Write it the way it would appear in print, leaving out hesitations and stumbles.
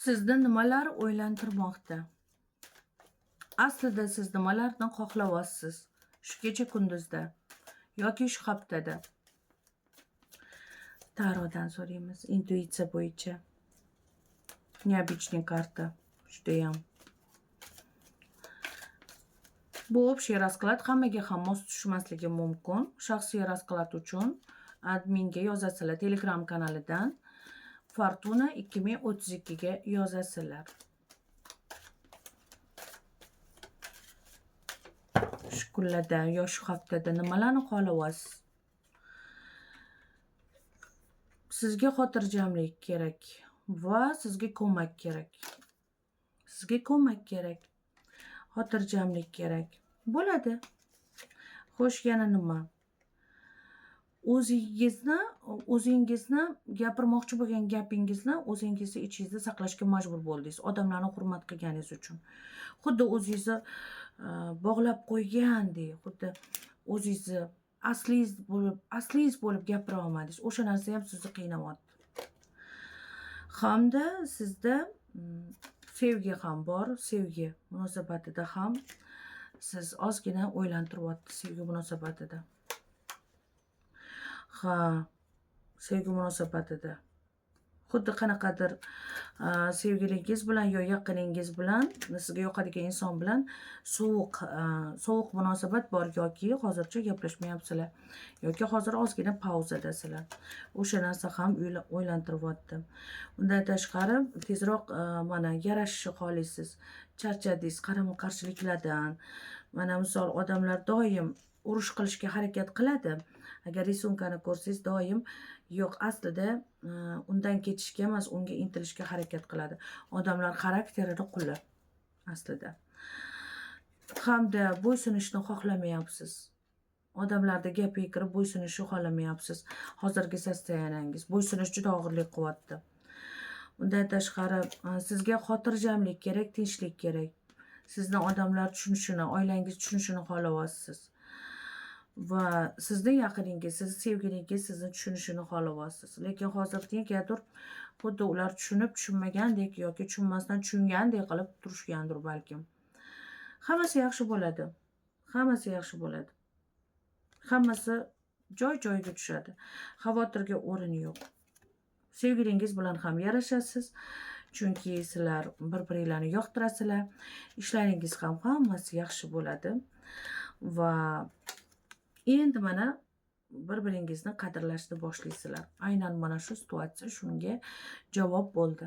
Sizni nimalar o'ylantirmoqda? Aslida siz nimalarni xohlayapsiz shu kecha-kunduzda yoki shu haftada? Tarodan so'raymiz, intuitsiya bo'yicha. Необычный karta. Judayam. Bu общий расклад hammaga ham mos tushmasligi mumkin. Shaxsiy расклад uchun adminga yozasizlar Telegram kanalidan. Fortuna 2032 ga yozasizlar. Shu kunlarda yo shu haftada nimalarni xohlayapsiz? Sizga xotirjamlik kerak va sizga ko'mak kerak. Sizga ko'mak kerak. Xotirjamlik kerak. Bo'ladi. Xo'sh, yana nima? O'zingizni gapirmoqchi bo'lgan gapingizni o'zingizni ichingizda saqlashga majbur bo'ldingiz. Odamlarni hurmat qilganingiz uchun. Xuddi o'zingizni bog'lab qo'ygandek, xuddi o'zingizni aslingiz bo'lib gapira olmadingiz. O'sha narsa ham sizni qiynayapti. Hamda sizda sevgi ham bor, sevgi munosabatida ham siz ozgina o'ylantiryapti sevgi munosabatida. Ha, sevgi munosabatida. Xuddi qanaqadir sevgilingiz bilan yo yaqiningiz bilan, sizga yoqadigan inson bilan sovuq munosabat bor yoki hozircha gaplashmayapsizlar yoki hozir ozgina pauzadasizlar. O'sha narsa ham o'ylantiryapti. Undan tashqari tezroq mana yarashishni xohlaysiz, charchadingiz qarama-qarshiliklardan. Mana misol odamlar doim urush qilishga harakat qiladi. Agar risonkani ko'rsangiz doim yo'q, aslida undan ketishga emas, unga intilishga harakat qiladi. Odamlar xarakterining quli aslida. Hamda bo'ysunishni xohlamayapsiz. Odamlarda gapiga kirib bo'ysunishni xohlamayapsiz. Hozirgi sostoyanangiz bo'ysunish juda og'irlik qilyapti. Undan tashqari sizga xotirjamlik kerak, tinchlik kerak. Sizni odamlar tushunishini, oilangiz tushunishini xohlayapsiz. Va sizning yaqiningiz, sizning sevgilingiz sizni tushunishini xohlayapsiz. Lekin hozir negadir xuddi ular tushunib tushunmagandek yoki tushunmasdan tushungandek qilib turishgandir balkim. Hammasi yaxshi bo'ladi. Hammasi yaxshi bo'ladi. Hammasi joy-joyiga tushadi. Xavotirga o'rin yo'q. Sevgilingiz bilan ham yarashasiz. Chunki sizlar bir-biringlarni yoqtirasizlar. Ishlaringiz ham hammasi yaxshi bo'ladi. Va endi mana bir-biringizni qadrlashni boshlaysizlar. Aynan mana shu situatsiya shunga javob bo'ldi.